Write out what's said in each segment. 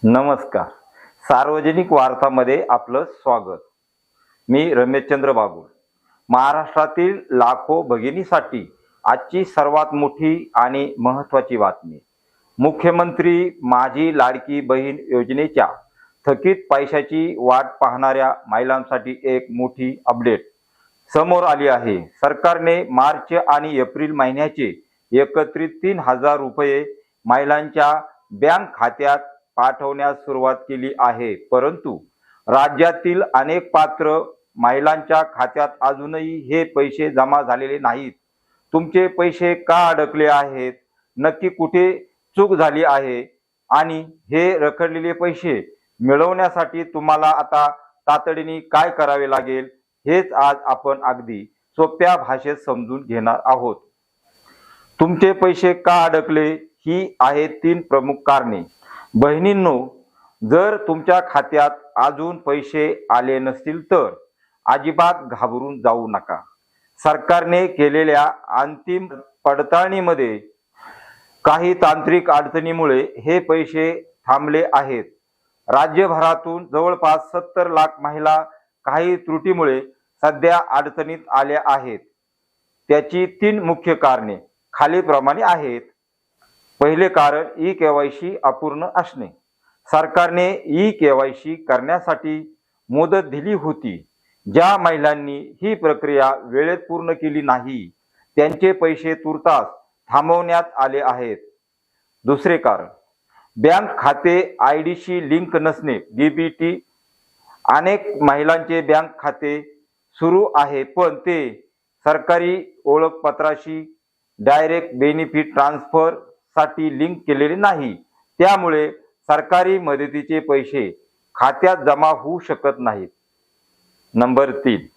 नमस्कार. सार्वजनिक वार्तामध्ये आपलं स्वागत. मी रमेशचंद्र बागुल. महाराष्ट्रातील लाखो भगिनीसाठी आजची सर्वात मोठी आणि महत्त्वाची बातमी. मुख्यमंत्री माझी लाडकी बहीण योजनेच्या थकीत पैशाची वाट पाहणाऱ्या महिलांसाठी एक मोठी अपडेट समोर आली आहे. सरकारने मार्च आणि एप्रिल महिन्याचे एकत्रित 3,000 रुपये महिलांच्या बँक खात्यात पाठवण्यास सुरुवात केली आहे. परंतु राज्यातील अनेक पात्र महिलांच्या खात्यात अजूनही हे पैसे जमा झालेले नाहीत. तुमचे पैसे का अडकले आहेत, नक्की कुठे चूक झाली आहे आणि हे रखडलेले पैसे मिळवण्यासाठी तुम्हाला आता तातडीने काय करावे लागेल, हेच आज आपण अगदी सोप्या भाषेत समजून घेणार आहोत. तुमचे पैसे का अडकले, ही आहेत 3 प्रमुख कारणे. बहिणींनो, जर तुमच्या खात्यात अजून पैसे आले नसतील तर अजिबात घाबरून जाऊ नका. सरकारने केलेल्या अंतिम पडताळणीमध्ये काही तांत्रिक अडचणीमुळे हे पैसे थांबले आहेत. राज्यभरातून जवळपास 70 लाख महिला काही त्रुटीमुळे सध्या अडचणीत आल्या आहेत. त्याची 3 मुख्य कारणे खालीलप्रमाणे आहेत. पहिले कारण ई-केवायसी अपूर्ण असणे. सरकारने ई-केवायसी करण्यासाठी मुदत दिली होती. ज्या महिलांनी ही प्रक्रिया वेळेत पूर्ण केली नाही त्यांचे पैसे तुर्तास थांबवण्यात आले आहेत. दुसरे कारण बँक खाते आयडीशी लिंक नसणे, डीबीटी. अनेक महिलांचे बँक खाते सुरू आहे पण ते सरकारी ओळखपत्राशी डायरेक्ट बेनिफिट ट्रान्सफर साठी लिंक केलेले नाही. त्यामुळे सरकारी मदतीचे पैसे खात्यात जमा होऊ शकत नाहीत. नंबर 3,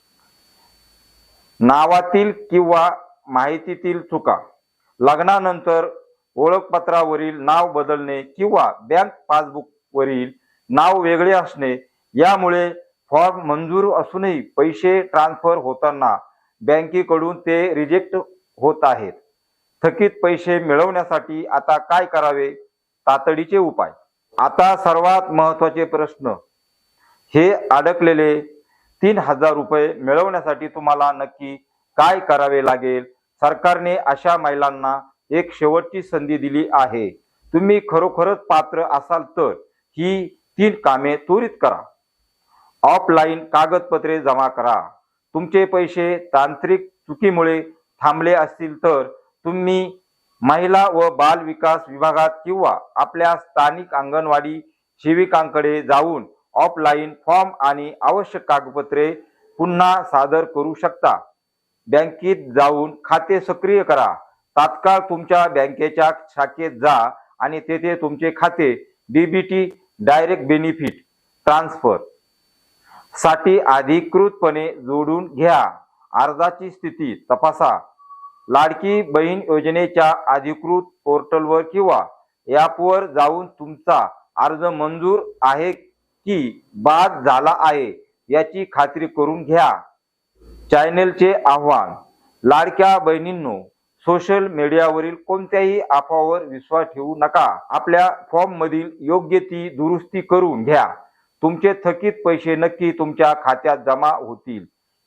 नावातील किंवा माहितीतील चुका. लग्नानंतर ओळखपत्रावरील नाव बदलणे किंवा बँक पासबुकवरील नाव वेगळे असणे यामुळे फॉर्म मंजूर असूनही पैसे ट्रान्सफर होताना बँकेकडून ते रिजेक्ट होत आहेत. थकीत पैसे मिळवण्यासाठी आता काय करावे? तातडीचे उपाय. आता सर्वात महत्त्वाचे प्रश्न. हे अडकलेले 3,000 रुपये मिळवण्यासाठी तुम्हाला नक्की काय करावे लागेल? सरकारने अशा महिलांना एक शेवटची संधी दिली आहे. तुम्ही खरोखरच पात्र असाल तर ही 3 कामे त्वरित करा. ऑफलाईन कागदपत्रे जमा करा. तुमचे पैसे तांत्रिक चुकीमुळे थांबले असतील तर तुम्ही महिला व बाल विकास विभागात किंवा आपल्या स्थानिक अंगणवाडी सेविकांकडे जाऊन ऑफलाईन फॉर्म आणि आवश्यक कागदपत्रे पुन्हा सादर करू शकता. बँकेत जाऊन खाते सक्रिय करा. तात्काळ तुमच्या बँकेच्या शाखेत जा आणि तेथे तुमचे खाते डीबीटी डायरेक्ट बेनिफिट ट्रान्सफर साठी अधिकृतपणे जोडून घ्या. अर्जाची स्थिती तपासा. लाडकी बहीण योजनेच्या अधिकृत पोर्टलवर किंवा ॲपवर जाऊन तुमचा अर्ज मंजूर आहे की बाद झाला आहे याची खात्री करून घ्या. चॅनेलचे आव्हान. लाडक्या बहिणींनो, सोशल मीडियावरील कोणत्याही अफवावर विश्वास ठेवू नका. आपल्या फॉर्म मधील योग्य ती दुरुस्ती करून घ्या. तुमचे थकीत पैसे नक्की तुमच्या खात्यात जमा होतील.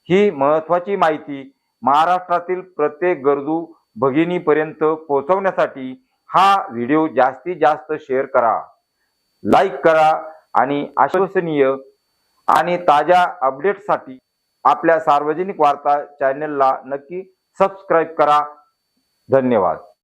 ही महत्त्वाची माहिती महाराष्ट्रातील प्रत्येक गरजू भगिनीपर्यंत पोहोचवण्यासाठी हा व्हिडिओ जास्तीत जास्त शेअर करा, लाईक करा आणि अविश्वसनीय आणि ताज्या अपडेट्ससाठी आपल्या सार्वजनिक वार्ता चॅनलला नक्की सबस्क्राईब करा. धन्यवाद.